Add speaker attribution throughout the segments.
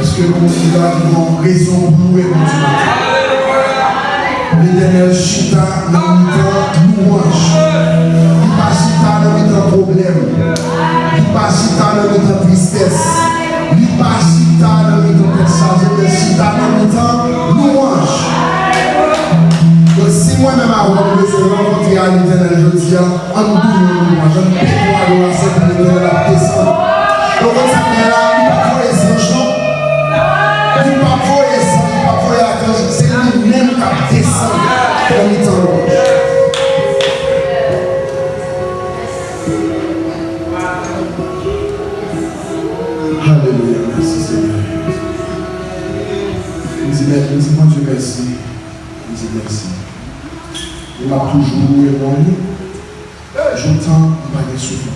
Speaker 1: Est-ce que mon Dieu a une raison pour louer mon Dieu? L'éternel chita dans le temps louange. Il pas chita dans le temps problème. Il pas chita dans le temps tristesse. Il pas chita dans le temps personnel. Il chita dans le temps louange. Donc si moi-même avoir besoin de rencontrer à l'éternel, je dis en nous louange, je ne peux pas adoration pour l'éternel à descendre. Donc on s'appelle là, il ne va pas les anges, non? Il ne va pas les anges, il ne va pas les anges. C'est lui-même qui descend dans le temps louange. Alléluia, merci Seigneur. Nous disons mon Dieu merci. Nous disons merci. Il m'a toujours aimé. J'entends pas de souffle.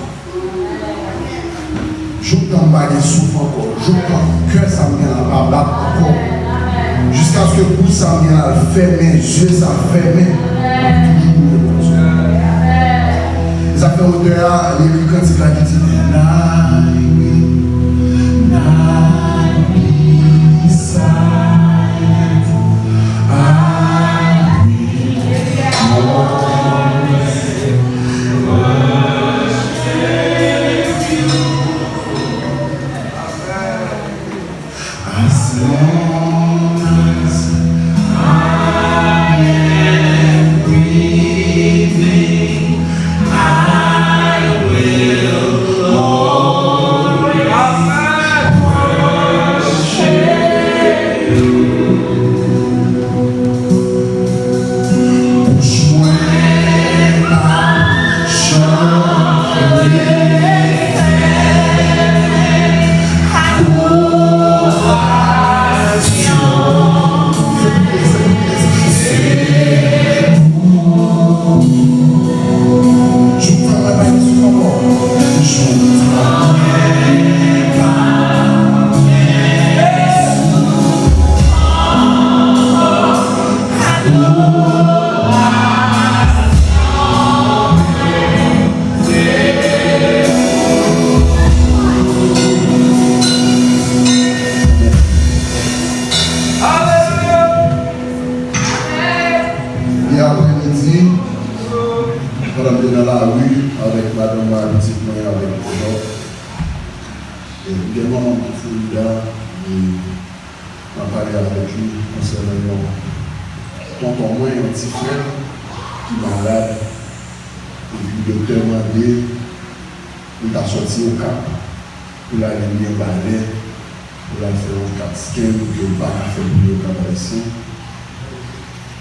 Speaker 1: J'entends pas de souffle encore. J'entends que ça me vient à battre encore. Jusqu'à ce que pour ça me vienne à fermer, yeux ça fermer. Toujours mon Dieu. Ça fait au-delà, les cantiques là qui disent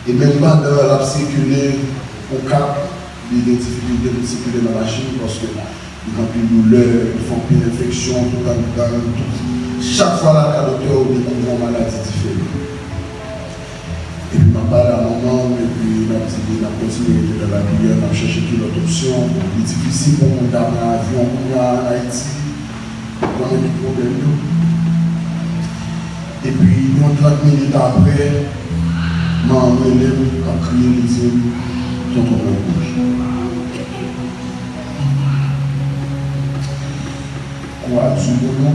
Speaker 1: et même pas dans la circuler au cap, des difficultés de circuler dans la machine parce que ils ont plus de douleur, ils font plus d'infection, tout. Chaque fois là, le docteur découvre une maladie différente. Et puis, je parle à maman, et puis je continue dans la prière, je cherche toute option. C'est difficile pour mon d'avoir un avion pour en Haïti, pour avoir des problèmes. Et puis, 30 minutes après, maman élève a crié les yeux, sont en rouge. Quoi,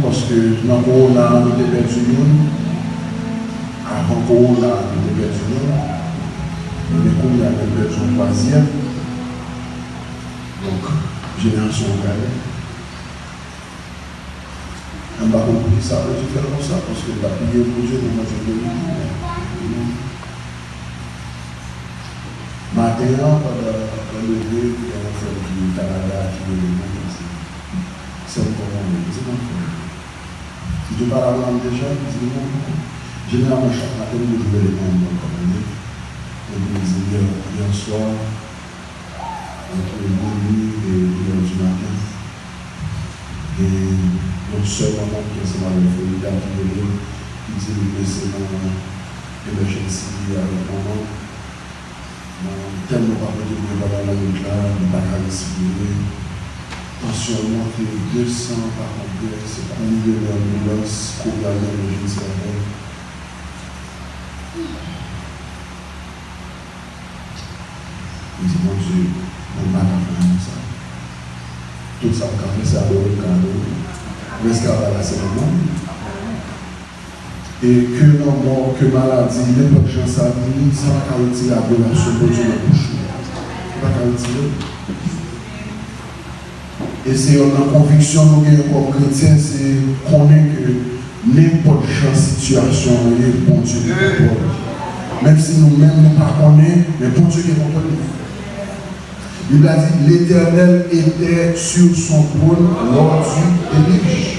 Speaker 1: parce que dans le corona, nous avons perdu nous. Avant le corona, nous avons perdu nous. Nous avons perdu un troisième. Donc, génération gagnée. On va comprendre ça, je fais comme ça, parce que la prière pour Dieu, nous mangeons de lui. Maintenant, quand le Dieu, qui a fait du Canada, qui est le monde, c'est encore un monde. Si tu parles à l'homme déjà, c'est le monde. Généralement, chaque matin, nous jouons les mondes comme on est. Et nous disons hier soir, entre le minuit et l'heure du matin. Et notre seul moment qui est dans le foyer d'artillerie, qui dit que c'est dans l'émergency avec maman. Tellement pas de préparer la route là, ne pas respirer. Tension montée 200 par ampère, c'est combien d'ambulance pour la l'émergence avec. Il dit, mon Dieu, on va faire ça. Tout ça, on va faire ça, on va faire ça. l'esclavage, c'est le monde. Et que non mort, que maladie, n'importe qui ça vient, ça va retirer l'adoration de Dieu dans la bouche. Ça va retirer. Et c'est une conviction nous avons comme chrétiens, c'est qu'on est que n'importe quelle situation est bon Dieu qui est. Même si nous-mêmes nous ne connaissons pas, mais bon Dieu qui est contrôlé. Il a dit l'Éternel était sur son trône lors du déluge.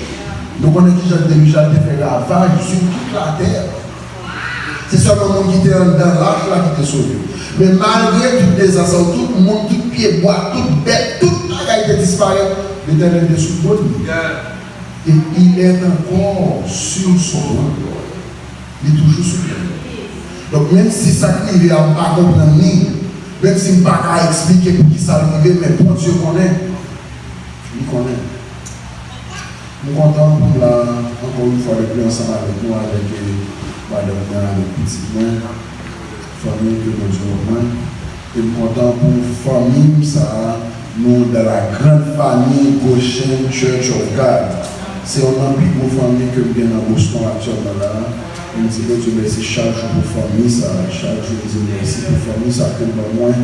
Speaker 1: Nous connaissons qui Jacques Déluge a fait ravage sur toute la terre. C'est seulement le monde qui était dans l'arche là qui était sauvé. Mais malgré tout désastre, tout le monde, tout pied bois, toute bête, toute la était disparu, l'Éternel est sur le trône. Et il est encore sur son trône. Il est toujours sur le trône. Donc même si ça arrive, il n'a pas comprendre ni. Même si je ne peux pas expliquer pour qui ça arrive, mais pour Dieu connaît. Il connaît. Nous sommes contents pour la, encore une fois, de plus ensemble avec nous, avec Madame Nana, le petit moins, famille que nous avons. Et nous sommes contents pour la famille, ça, nous, de la grande famille Goshen Church of God. C'est un plus gros famille que nous avons à Boston actuellement là. Je me dis que Dieu merci chaque jour pour la famille, ça, chaque jour, je dis merci pour la famille, ça fait pas moins.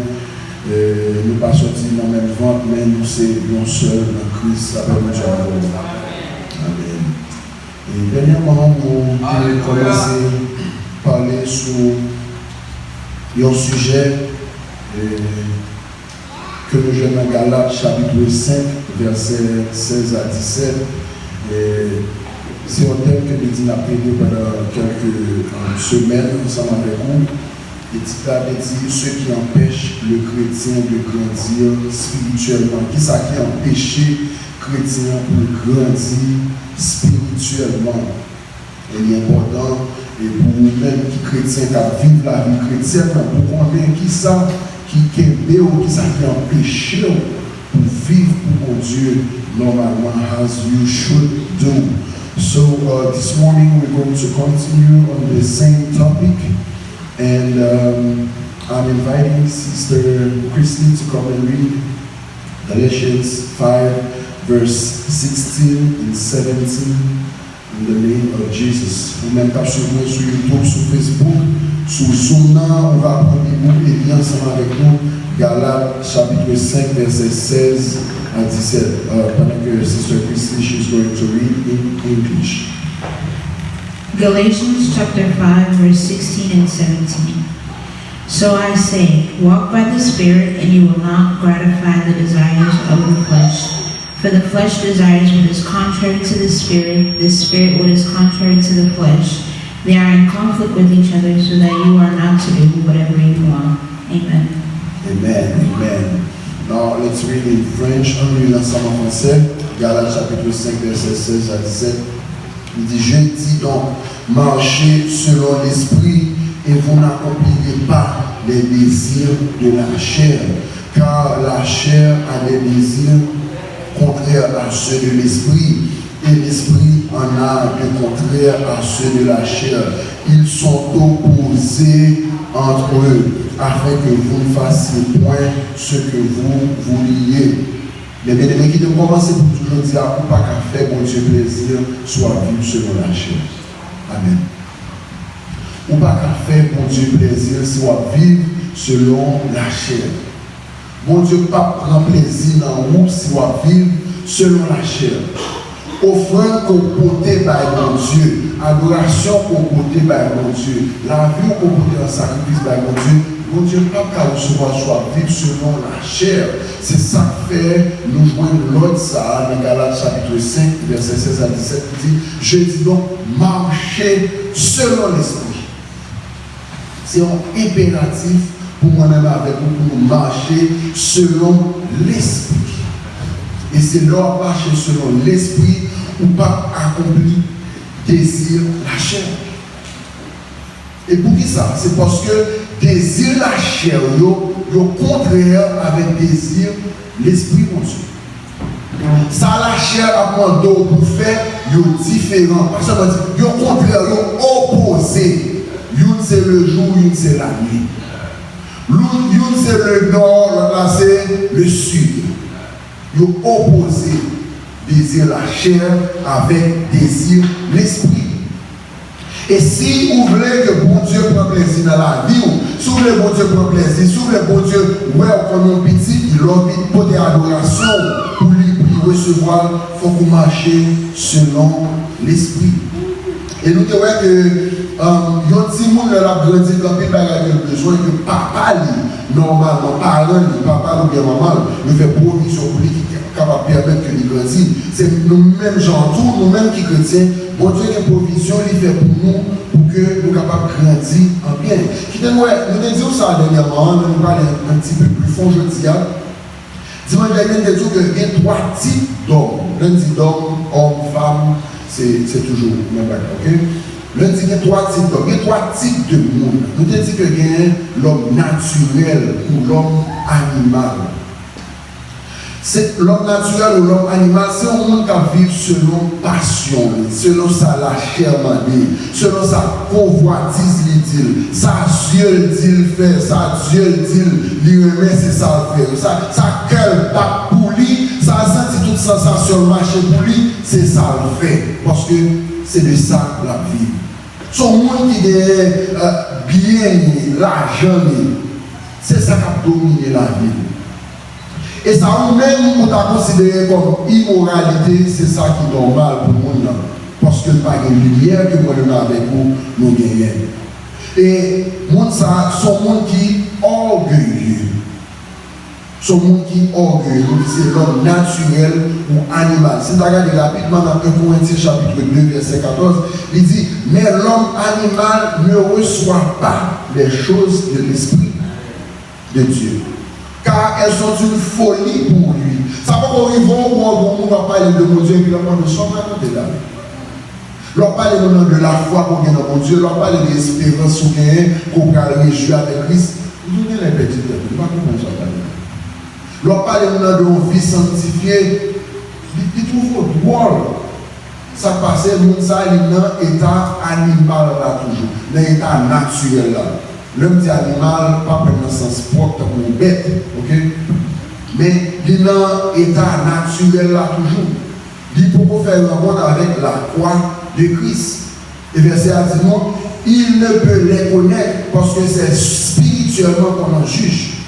Speaker 1: Nous ne pas sortis dans la même vente, mais nous sommes seuls dans Christ, ça permet Dieu. Amen. Et dernièrement, nous allons commencer à parler sur un sujet que nous jouons dans Galates chapitre 5, versets 16 à 17. C'est un thème que nous avons appris pendant quelques semaines ensemble avec vous. Et il a dit ce qui empêche le chrétien de grandir spirituellement. Qui ça qui empêche le chrétien de grandir spirituellement? Il est important, et pour nous-mêmes qui chrétiens, qui vivent la vie chrétienne, pour comprendre qui ça qui est ou qui ça qui empêche pour vivre pour Dieu normalement as you should do. So this morning we're going to continue on the same topic, and I'm inviting Sister Christy to come and read Galatians 5 verse 16 and 17 in the name of Jesus. Vous même pas sur nous sur YouTube, sur Facebook, sur Zoom, on va prendre des bouts et lire ensemble avec nous Galates chapitre 5 verset 16 à 17. Pendant que Sister Christy, she's going to read in English.
Speaker 2: Galatians chapter 5 verse 16 and 17. So I say, walk by the Spirit, and you will not gratify the desires of the flesh. For the flesh desires what is contrary to the Spirit what is contrary to the flesh. They are in conflict with each other, so that you are not to do whatever you want. Amen.
Speaker 1: Amen. Amen. Now let's read in French. On lit l'ensemble en français. Galates chapitre 5, verset 16 à 17. Il dit, je dis donc, marchez selon l'esprit et vous n'accomplirez pas les désirs de la chair. Car la chair a des désirs contraires à ceux de l'esprit, et l'esprit en a de contraires à ceux de la chair. Ils sont opposés entre eux, afin que vous ne fassiez point ce que vous vouliez. Les bien-aimés qui devons commencer pour toujours dire, ou pas qu'à faire bon Dieu plaisir, soit vivre selon la chair. Amen. Ou pas qu'à faire bon Dieu plaisir, soit vivre selon la chair. Bon Dieu ne pas prendre plaisir dans vous, soit vivre selon la chair. Offrande qu'on portait par mon Dieu, adoration qu'on portait par mon Dieu, la vie qu'on portait en sacrifice par mon Dieu, bon Dieu ne pas qu'à recevoir, soit vivre selon la chair. C'est ça que fait nous joindre l'autre ça dans Galates chapitre 5, verset 16 à 17, qui dit, je dis donc, marchez selon l'esprit. C'est un impératif pour moi-même avec vous, pour nous marcher selon l'esprit. Et c'est leur marcher selon l'esprit ou pas accomplir désir la chair. Et pour qui ça? C'est parce que désir la chair, le contraire avec désir l'esprit mon Dieu. Ça la chair a demandé pour faire, c'est différent. Parce que le contraire, le opposé. L'une c'est le jour, l'une c'est la nuit. L'une c'est le nord, l'autre c'est le sud. Ils sont opposés. désir la chair avec désir l'esprit. Et si vous voulez que bon Dieu prenne plaisir dans la vie, si vous voulez que bon Dieu prenne plaisir, si vous voulez que bon Dieu, ouais, comme un petit, il a envie de porter adoration pour lui recevoir, il faut que vous marchiez selon l'esprit. Et nous disons que il y a un petit monde qui a grandi dans le pays, il a besoin que papa, normalement, parent, papa ou bien maman, nous fait provision pour lui qui est capable de permettre qu'il grandisse. C'est nous-mêmes, gens, tous nous-mêmes qui chrétiens, bon Dieu qui a provision, il fait pour nous, pour que nous soyons capables de grandir en bien. Nous disons ça dernièrement, nous parlons un petit peu plus fond, je dis. Dimanche dernier, nous disons qu'il y a 3 types d'hommes. L'un dit d'hommes, hommes, femmes, c'est toujours le même bagage, ok? L'un dit qu'il y a 3 types d'hommes, il y a 3 types de monde. Nous disons qu'il y a l'homme naturel ou l'homme animal. C'est l'homme naturel ou l'homme animal, c'est un monde qui vit selon passion, selon sa la chair mandée, selon sa convoitise, dit sa Dieu dit fait, sa Dieu dit lui remet, c'est ça le faire, sa cœur bat pour lui, ça senti toute sensation marcher pour lui, c'est ça le fait, parce que c'est de ça la vie. Son monde qui est bien, l'argent, c'est ça qui a dominé la vie. Et ça, même, on t'a considéré comme immoralité, c'est ça qui est normal pour le monde. Parce que pas de lumière que moi, avec vous, nous gagnons. Et monde ça, son monde qui est orgueilleux. Son monde qui est orgueilleux, c'est l'homme naturel ou animal. Si vous regardez rapidement dans 1 Corinthiens chapitre 2, verset 14, il dit, mais l'homme animal ne reçoit pas les choses de l'esprit de Dieu. Car elles sont une folie pour lui. Ça va qu'on arrive où on va parler de mon Dieu et puis l'on ne s'en va de là. L'on parle de la foi qu'on gagne dans mon Dieu, l'on parle de l'espérance qu'on gagne, qu'on va réjouir avec Christ. Vous donnez les petits temps, vous ne pas comment ça parle. L'on parle de une vie sanctifiée, il trouve drôle. Ça passe, nous sommes dans l'état animal là toujours, dans l'état naturel là. L'homme dit animal, pas dans le sens propre comme une bête, ok? Mais il est dans l'état naturel là toujours. Il faut faire une rencontre avec la croix de Christ. Et verset a dit non, il ne peut les connaître parce que c'est spirituellement qu'on en juge.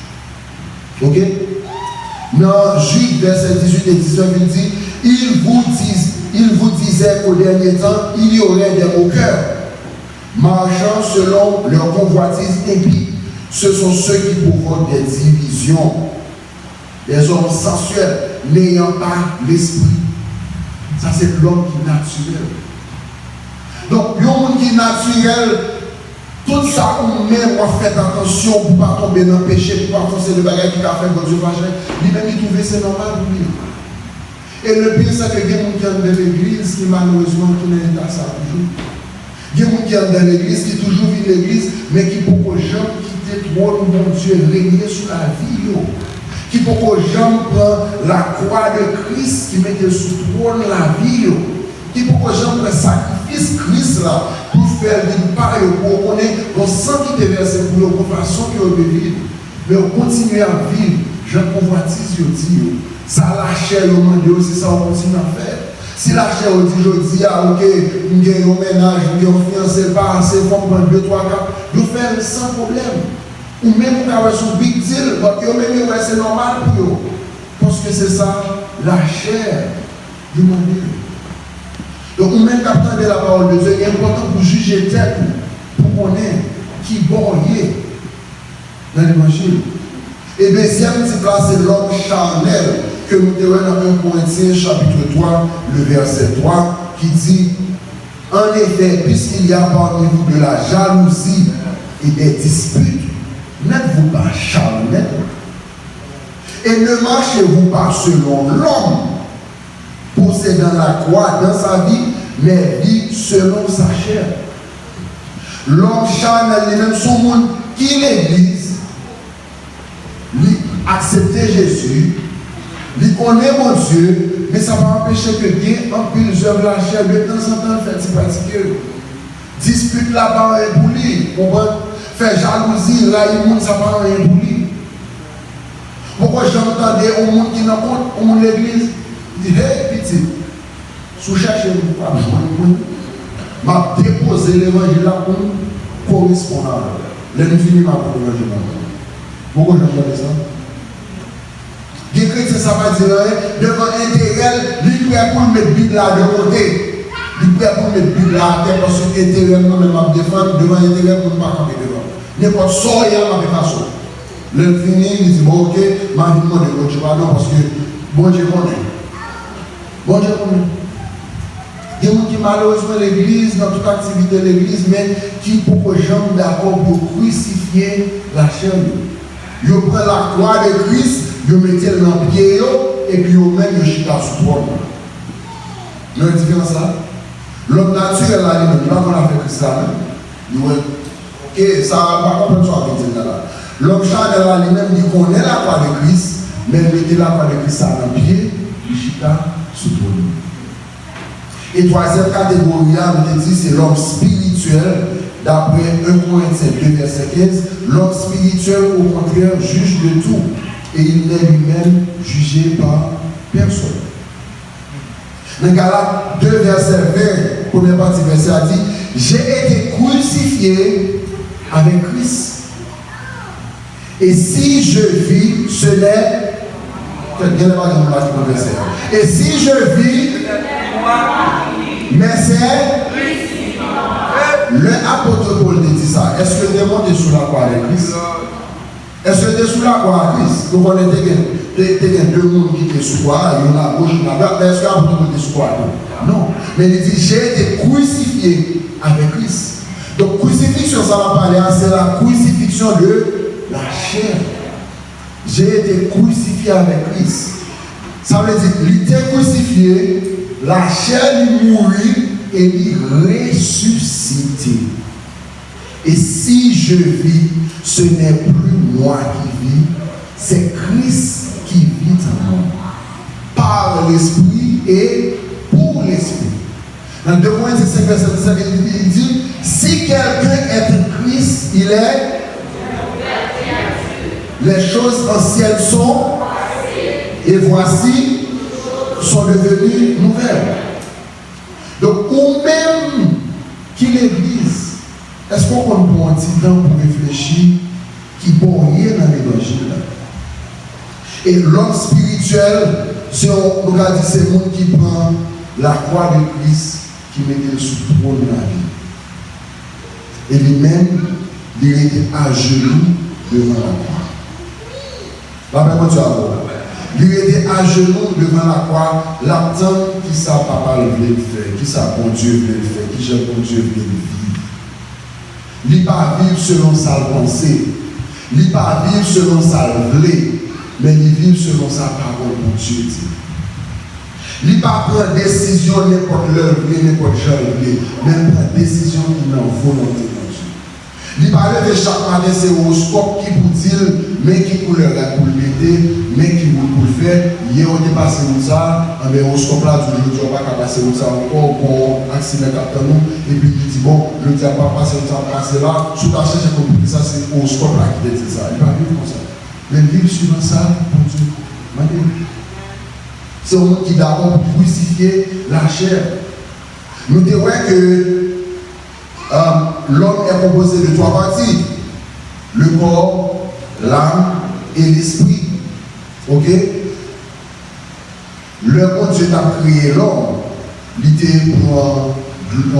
Speaker 1: Ok? Dans Jude, verset 18 et 19, il dit, il vous disait qu'au dernier temps, il y aurait des moqueurs, marchant selon leur convoitise impie. Ce sont ceux qui provoquent des divisions, des hommes sensuels, n'ayant pas l'esprit. Ça, c'est l'homme qui est naturel. Donc, l'homme qui est naturel, tout ça, ou même, on fait attention pour ne pas tomber dans le péché, pour ne pas forcer le bagage qui a fait dans Dieu fâché. Lui-même, il trouvait c'est normal pour lui. Et le pire, c'est que il y a des gens qui sont dans l'église, qui malheureusement, qui n'est pas ça toujours. Il y a des gens qui sont dans l'église, qui toujours vivent l'église, mais qui pour que les gens quittent trop le bon Dieu, régner sur la vie. Qui pour que les gens prennent la croix de Christ, qui mettent sous trône la vie. Qui pour que les gens prennent le sacrifice Christ là, pour faire d'une part, pour qu'on ait un sang qui te verse pour eux, pour façon qu'ils ont vivre. Mais on continue à vivre, j'en convoitise, je dis, ça la chair, c'est ça qu'on continue à faire. Si la chair dit, je dis, ah ok, nous avons un ménage, nous avons fiancé, pas assez, il faut prendre 2, 3, 4, nous faire sans problème. Ou même pour avoir son big deal, parce que même c'est normal pour eux. Parce que c'est ça, la chair du monde. Donc, ou même captant de la parole de Dieu, il est important pour juger tête, pour connaître qui bon y est dans l'évangile. Et deuxième petit place, c'est l'homme charnel que nous avons dans 1 Corinthiens chapitre 3, le verset 3, qui dit, en effet, puisqu'il y a parmi vous de la jalousie et des disputes, n'êtes-vous pas charnel? Et ne marchez-vous pas selon l'homme, possédant la croix dans sa vie, mais vit selon sa chair. L'homme charnel, lui-même, son monde, qui l'église, lui accepter Jésus, lui connaît mon Dieu, mais ça va empêcher que Dieu empile œuvre la chair de temps en temps, fait pratiquer. Dispute là-bas et pour lui, faire jalousie, là, il ça va rien pour lui. Pourquoi j'entendais au monde qui n'a pas, au monde l'église? dit, hey, petit, si vous cherchez à joindre, m'a déposé l'évangile là pour correspondre à elle. L'ennemi finit par l'évangile là. Pourquoi j'entends ça? Les chrétiens, ça va dire, devant intérêt, il est prêt pour mettre Bible là de côté. Il est prêt pour mettre Bible là à terre parce que intérêt, moi-même, je défendre devant intérêt pour ne pas camper devant. N'importe quoi, il y a ma façon. Le fini, il dit, bon, ok, ma vie demande de Dieu, pardon, parce que bon Dieu connaît. Bon Dieu connaît. Il y a des gens qui malheureusement l'église, dans toute activité de l'église, mais qui pour que j'aime d'accord pour crucifier la chair. Ils prennent la croix de Christ, ils mettent dans le pied, et puis ils mettent le chita sous le trône. Vous avez différence là? L'homme naturel là, il ne va pas faire Christ là. Ok, ça va pas comprendre ça avec dit là. L'homme charnel là, lui-même, il connaît la croix de Christ, mais il mettait la croix de Christ dans le pied, le chita sous le trône. Et troisième catégorie, on dit c'est l'homme spirituel, d'après 1 Corinthiens 2, verset 15. L'homme spirituel, au contraire, juge de tout, et il n'est lui-même jugé par personne. Dans Galates 2, verset 20, première partie, verset a dit, j'ai été crucifié avec Christ. Et si je vis, ce n'est. Et si je vis, mais c'est le apôtre Paul dit ça. Est-ce que le démon est sous la croix de Christ? Est-ce que tu es sous la croix de Christ? Donc on était deux mondes qui étaient sous la croix, il y en a gauche, il y en a droite. Est-ce que l'apôtre Paul était sous la croix? Non. Mais il dit j'ai été crucifié avec Christ. Donc crucifixion, ça va parler, c'est la crucifixion de la chair. J'ai été crucifié avec Christ. Ça veut dire qu'il était crucifié. La chair lui mourit et lui ressuscité. Et si je vis, ce n'est plus moi qui vis, c'est Christ qui vit en moi. Par l'Esprit et pour l'Esprit. Dans 2 Corinthiens 5, verset 17, il dit, si quelqu'un est en Christ, il est. Les choses anciennes sont. Et voici. Sont devenues nouvelles. Donc, ou même qui l'église, est-ce qu'on prend un petit temps pour réfléchir qui ne peut rien dans l'évangile? Et l'homme spirituel, c'est on nous a dit c'est le monde qui prend la croix de Christ, qui met sous le trône de la vie. Et lui-même, il était à genoux devant la croix. La même chose à vous. Il était à genoux devant la croix, l'attente qui sa papa voulait le faire, qui sa bon Dieu voulait le faire, qui jeune bon Dieu voulait le vivre. Il ne pas vivre selon sa pensée, il ne pas vivre selon sa voulée, mais il vivre selon sa parole, mon Dieu dit. Il ne pas prendre décision n'importe l'heure, n'importe jour, mais prendre décision qui n'a volonté de Dieu. Il ne pas lever chaque matin ses horoscopes qui vous dit, mais qui couleur est pour le mettre, mais qui vous pour le faire. Hier on est passé comme ça, mais horoscope là, toujours on va pas passer comme ça encore, bon, accident capteur nous, et puis il dit, bon, le dieu pas passer comme ça, passer là, sous ta cherche, comme ça, c'est horoscope là qui dit ça. Il va vivre comme ça. Mais vivre suivant ça, mon Dieu, c'est un monde qui d'abord pour crucifier la chair. Nous disons que l'homme est composé de 3 parties. Le corps, l'âme et l'esprit. Ok? Le bon Dieu a créé l'homme. Il était pour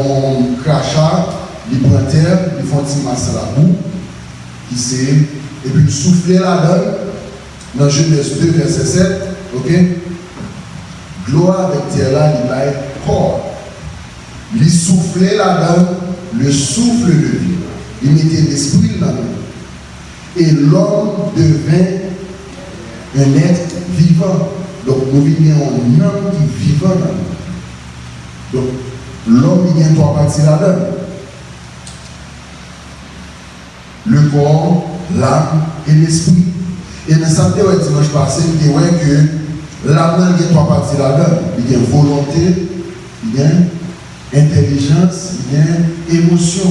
Speaker 1: un crachat, il prend terre, il fait un petit masse à la boue, qui sait, et puis il souffle là-dedans, dans Genèse 2, verset 7. Ok? Gloire avec terre là, il va être corps. Il soufflait là-dedans le souffle de vie. Il mettait l'esprit là-dedans. Et l'homme devint un être vivant. Donc nous vivons un homme qui est vivant là-dedans. Donc l'homme il y a 3 parties là-dedans. Le corps, l'âme et l'esprit. Et dans cette théorie dimanche passé, il dit que l'âme il y a 3 parties là-dedans. Il y a volonté, il y a intelligence, il y a émotion.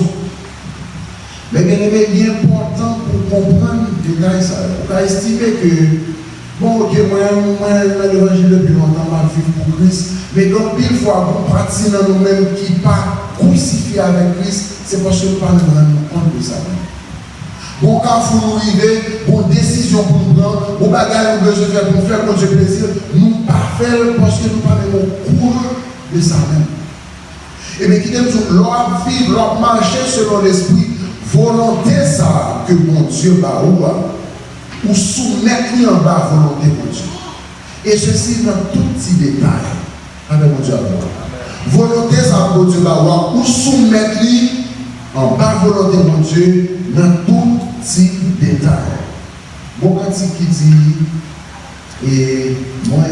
Speaker 1: Mais bien aimé, il est important pour comprendre le détail ça. On a estimé que Bon, ok, moi, dans l'évangile depuis longtemps, je vis pour Christ. Mais donc, pile fois, on pratique dans nous-mêmes qui ne pas crucifié avec Christ, c'est parce que nous ne pas nous rendre compte de ça. Bon, quand vous arrivez, bon décision pour nous prendre, bon bagage nous besoin de faire pour nous faire notre plaisir, nous ne pas faire parce que nous ne pas au courant de ça même. Et bien, qui t'aime tout, l'homme vivre, l'homme marcher selon l'esprit, volonté ça que mon Dieu va ou soumettre en bas volonté de Dieu. Et ceci dans tout petit détail avec mon Dieu. Volonté ça que Dieu va ou soumettre en bas volonté de mon Dieu dans tout petit détail. Bon cantique qui dit et moi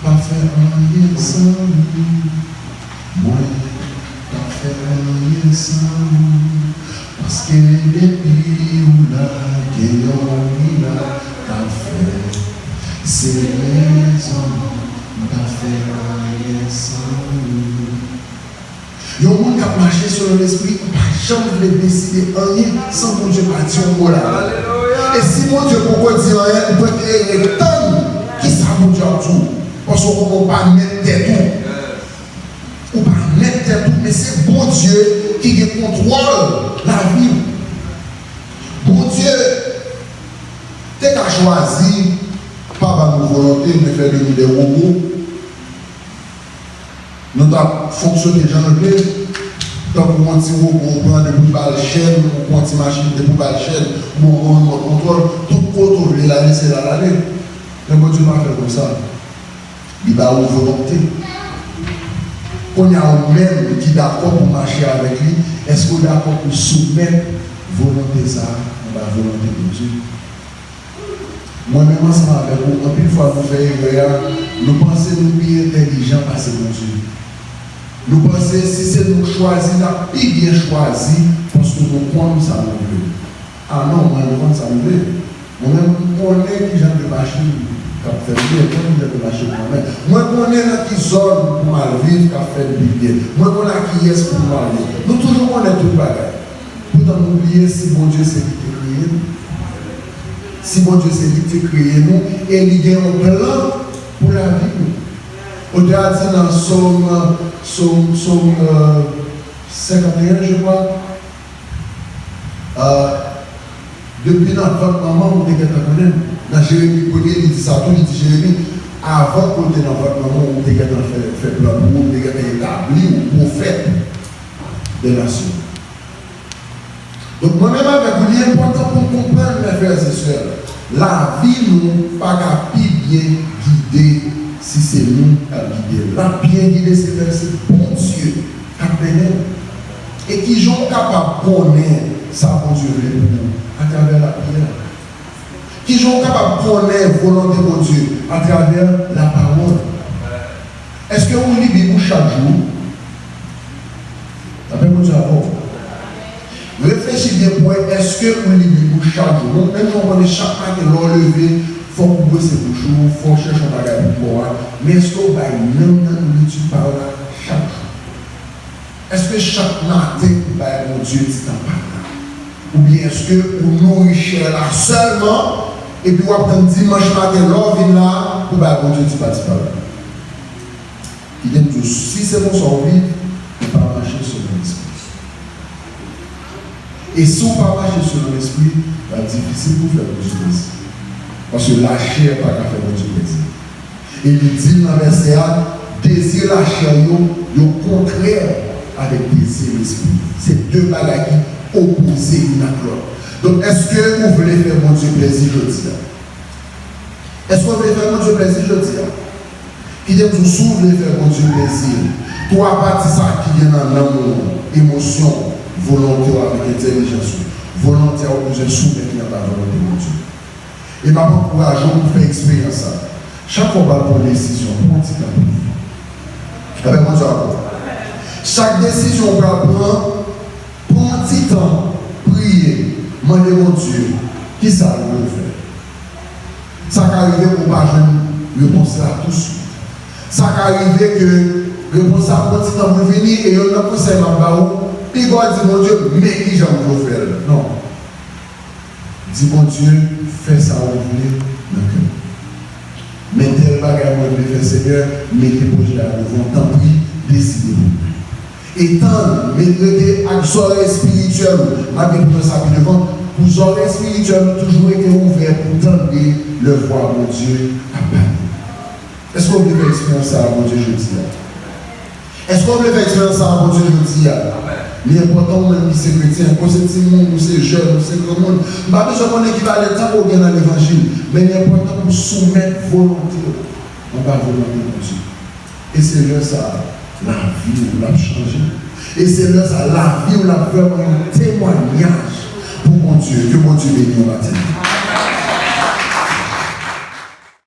Speaker 1: pas faire rien sans lui. Moi pas faire rien sans lui. Parce que depuis où là, qu'il y a fait, c'est raison, pas faire rien sans lui. Il y a un monde qui a marché sur l'esprit, pas jamais décider rien sans que Dieu partit au là. Et si mon Dieu pourquoi dire rien, il peut être tonnes qui savent mon Dieu en tout. Parce qu'on ne peut pas mettre des tout. On ne peut pas mettre des tout, mais c'est bon Dieu qui contrôle la vie. Bon Dieu, tu as choisi, pas par nos volontés, mais faire de nous des robots. Nous avons fonctionné déjà en anglais. Tant qu'on a un petit robot, on prend des bouts de chaîne, on prend une petite machine, des bouts de chaîne, on contrôle, tout contrôle, il a laissé la l'année. Mais bon Dieu m'a fait comme ça. Il va avoir volonté. Qu'on y a un même qui est d'accord pour marcher avec lui, est-ce qu'on est d'accord pour soumettre volonté ça à la volonté de Dieu? Moi-même, ensemble avec vous, en plus fois nous faisons nous pensons nous plus intelligents parce que mon Dieu. Nous pensons si c'est nous choisir, nous avons bien choisi parce que nous croyons ça nous veut. Ah non, moi je crois ça nous veut. Moi-même, je connais qui j'aime de marcher. Moi, je connais qui zone pour mal vivre, qui a fait du bien. Moi, je connais qui est pour mal vivre. Nous toujours connaissons tout le bagage. Pourtant, n'oubliez si mon Dieu c'est lui qui a créé nous. Si mon Dieu c'est lui qui a créé nous, et il y a un plan pour la vie. On a dit dans Somme 51, je crois. Depuis notre maman, on était à connaître. Dans Jérémie 1er, il dit ça, tout il dit Jérémie, avant qu'on était dans votre maman, on était fait plan pour vous, on était établi ou prophète des nations. Donc moi-même avec vous, il est important pour comprendre, mes frères et sœurs, la vie nous pas qu'à bien guider si c'est nous qui guider. La bien guider, c'est bon Dieu qui appelle et qui sont capables de connaître ça, bon Dieu, à travers la prière. Qui sont capables de connaître la volonté de Dieu à travers la parole. Est-ce que vous lisez la Bible chaque jour? D'après mon Dieu avant. Réfléchissez bien pour est-ce que vous lisez la Bible chaque jour? Même si on connaît chaque fois que l'on levé, il faut que vous bossez pour jour, il faut chercher un bagage pour voir. Mais est-ce que vous avez même dans l'étude parole chaque jour? Est-ce que chaque matin, vous avez mon Dieu dit en parole? Ou bien est-ce que vous nourrissez là seulement? Et puis, vous avez dimanche matin, l'on vient là, pour que Dieu ne pas parler. Il dit que si c'est bon son vie, on ne peut pas marcher sur l'esprit. Et si on ne peut pas marcher sur l'esprit, c'est difficile pour faire Dieu plaisir. Parce que la chair n'est pas qu'à faire Dieu plaisir. Et il dit dans le verset 1, désir la chair, il est contraire avec désir l'esprit. C'est deux bagages opposés l'une à l'autre. Donc, est-ce que vous voulez faire mon Dieu plaisir aujourd'hui? Est-ce que vous voulez faire mon Dieu plaisir aujourd'hui? Qui dit que vous voulez faire mon Dieu plaisir? Trois parties ça qui viennent dans l'amour, émotion, volonté avec intelligence. Volonté à vous soumettre à la volonté de mon Dieu. Et ma encourage vous faire expérience ça. Chaque fois qu'on va prendre une décision, prends un petit temps. Avec mon Dieu. Chaque décision qu'on va prendre, prends un petit temps, prier. Demandez mon Dieu, qui ça veut faire? Ça peut arriver pour pas jouer réponse à tous. Ça peut arriver que réponse à petit temps pour venir et on a conseil à Baou. Puis God dit mon Dieu, mais qui j'en veux faire? Non. Dis mon Dieu, fais ça au voulez. Mais tel bagage, moi, je vais faire, Seigneur, mettez projet à devant, tant pis, décidez-vous. Et tant, mettez avec oreilles spirituelles, malgré tout ça, puis devant, vos oreilles spirituelles ont toujours été ouvertes pour tendre le voir, mon Dieu, à parler. Est-ce qu'on peut faire expérience ça, mon Dieu, je dis là? Est-ce qu'on peut faire expérience ça, mon Dieu, je dis là? L'important, même si c'est chrétien, quand c'est petit monde, c'est jeune, c'est grand monde, je n'ai pas besoin qu'on équivalent tant qu'on vient dans l'évangile, mais l'important pour soumettre volonté, on va volonté de Dieu. Et c'est là ça, la vie où l'a changé. Et c'est là ça, la vie où l'a fait un témoignage pour mon Dieu, que mon Dieu bénisse au matin.